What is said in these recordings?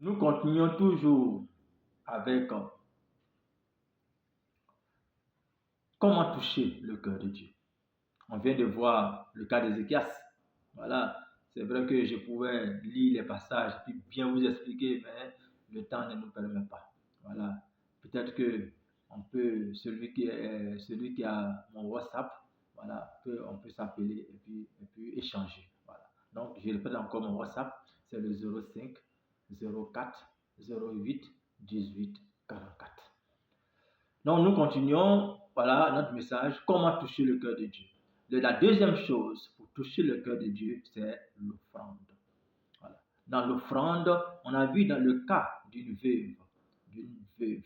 Nous continuons toujours avec comment toucher le cœur de Dieu. On vient de voir le cas d'Ézéchias. Voilà, c'est vrai que je pouvet lire les passages et bien vous expliquer, mais le temps ne nous permet pas. Voilà, peut-être que celui qui a mon WhatsApp, voilà, on peut s'appeler et puis échanger. Voilà. Donc, je répète encore mon WhatsApp, c'est le 05 04 08 18 44. Donc, nous continuons, voilà notre message, comment toucher le cœur de Dieu. La deuxième chose pour toucher le cœur de Dieu, c'est l'offrande. Voilà. Dans l'offrande, on a vu dans le cas d'une veuve,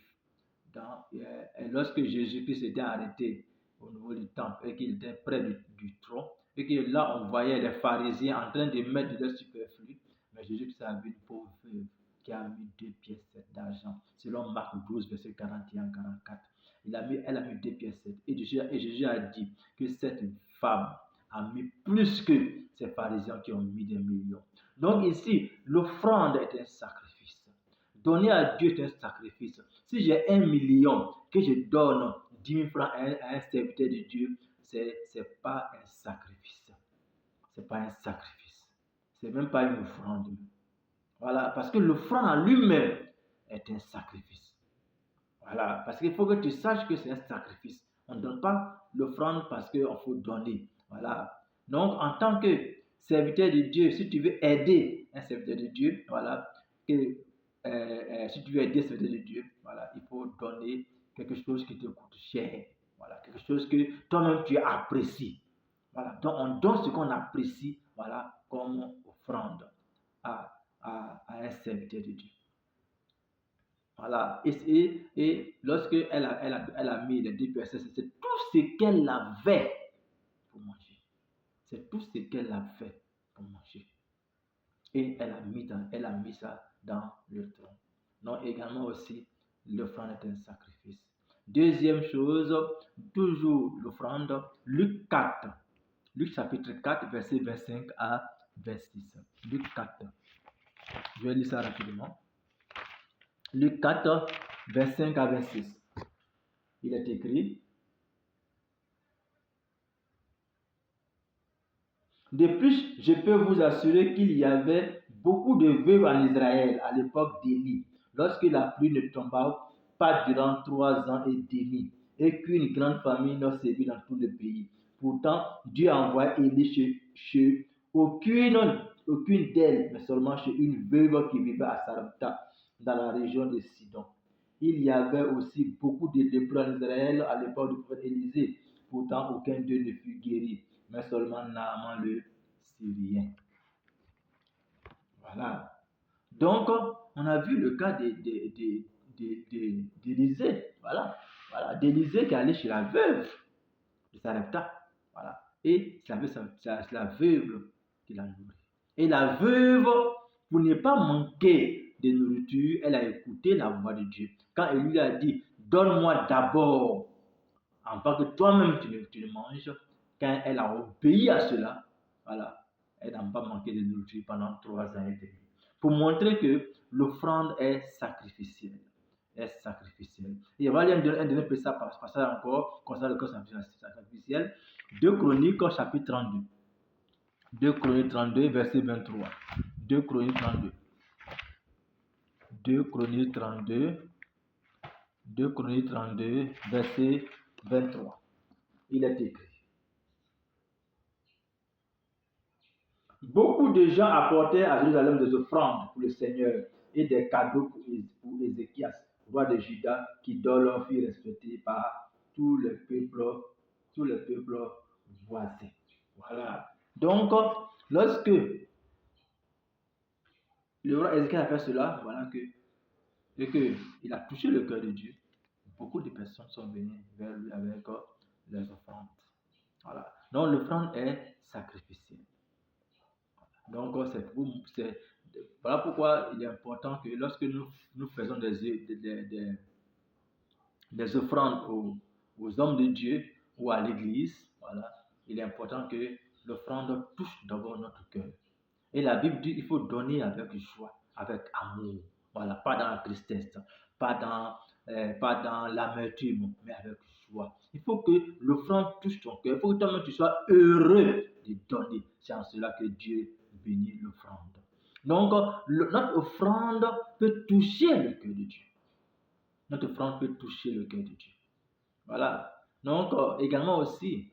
lorsque Jésus-Christ était arrêté au niveau du temple et qu'il était près du trône, et que là on voyait les pharisiens en train de mettre de leur superflu, mais Jésus-Christ a vu une pauvre veuve qui a mis 2 pièces d'argent, selon Marc 12, verset 41-44. Elle a mis 2 pièces. Et Jésus a dit que cette femme a mis plus que ces pharisiens qui ont mis des millions. Donc ici, l'offrande est un sacrifice. Donner à Dieu est un sacrifice. Si j'ai 1 million, que je donne 10 000 francs à un serviteur de Dieu, c'est pas un sacrifice. C'est pas un sacrifice. C'est même pas une offrande. Voilà, parce que l'offrande en lui-même est un sacrifice. Voilà, parce qu'il faut que tu saches que c'est un sacrifice. On ne donne pas l'offrande parce qu'il faut donner. Voilà. Donc, en tant que serviteur de Dieu, si tu veux aider un serviteur de Dieu, voilà, si tu veux aider un serviteur de Dieu, voilà, il faut donner quelque chose qui te coûte cher. Voilà, quelque chose que toi-même tu apprécies. Voilà, donc on donne ce qu'on apprécie, voilà, comme offrande à un serviteur de Dieu. Voilà. Et lorsque elle a mis les 2 personnes, c'est tout ce qu'elle avait pour manger. C'est tout ce qu'elle avait pour manger. Et elle a mis ça dans le trône. Donc également aussi, l'offrande est un sacrifice. Deuxième chose, toujours l'offrande, Luc 4. Luc chapitre 4, verset 25 à 26. Luc 4. Je vais lire ça rapidement. Luc 4, 25 à 26. Il est écrit: de plus, je peux vous assurer qu'il y avait beaucoup de veuves en Israël à l'époque d'Élie, lorsque la pluie ne tomba pas durant 3 ans et demi, et qu'une grande famine sévit dans tout le pays. Pourtant, Dieu envoya Élie chez aucune d'elles, mais seulement chez une veuve qui vivait à Sarepta, dans la région de Sidon. Il y avait aussi beaucoup de lépreux en Israël à l'époque du prophète Élisée. Pourtant, aucun d'eux ne fut guéri, mais seulement Naaman le Syrien. Voilà. Donc, on a vu le cas d'Élisée. Voilà. D'Élisée qui est allé chez la veuve de Sarepta. Voilà. Et c'est la veuve qui l'a nourri. Et la veuve, pour ne pas manquer de nourriture, elle a écouté la voix de Dieu. Quand il lui a dit, donne-moi d'abord, avant que toi-même tu ne manges, quand elle a obéi à cela, voilà, elle n'a pas manqué de nourriture pendant 3 ans et demi. Pour montrer que l'offrande est sacrificielle. Et il va y avoir un dernier passage encore concernant le corps sacrificiel. 2 Chroniques, chapitre 32. 2 Chroniques 32, verset 23. 2 Chroniques 32. 2 Chroniques 32. 2 Chroniques 32, verset 23. Il est écrit: beaucoup de gens apportèrent à Jérusalem des offrandes pour le Seigneur et des cadeaux pour Ézéchias, roi de Juda, qui leur fut respecté par tous les peuples voisins. Voilà. Donc, lorsque le roi Ézéchias a fait cela, voilà il a touché le cœur de Dieu. Beaucoup de personnes sont venues vers lui avec les offrandes. Voilà. Donc, l'offrande est sacrificielle. Donc, voilà pourquoi il est important que lorsque nous faisons des offrandes aux hommes de Dieu ou à l'église, voilà, il est important que l'offrande touche d'abord notre cœur. Et la Bible dit qu'il faut donner avec joie, avec amour. Voilà, pas dans la tristesse, pas dans l'amertume, mais avec joie. Il faut que l'offrande touche ton cœur. Il faut que toi-même tu sois heureux de donner. C'est en cela que Dieu bénit l'offrande. Donc, notre offrande peut toucher le cœur de Dieu. Notre offrande peut toucher le cœur de Dieu. Voilà. Donc, également aussi,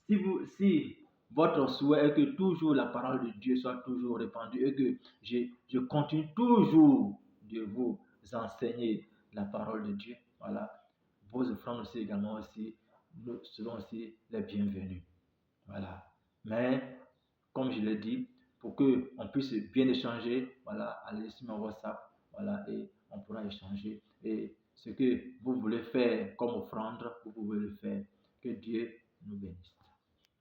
si votre souhait est que toujours la parole de Dieu soit toujours répandue et que je continue toujours de vous enseigner la parole de Dieu, voilà, vos offrandes aussi également aussi seront aussi les bienvenues. Voilà. Mais, comme je l'ai dit, pour qu'on puisse bien échanger, voilà, allez sur mon WhatsApp, voilà, et on pourra échanger. Et ce que vous voulez faire comme offrande, vous pouvez le faire. Que Dieu nous bénisse.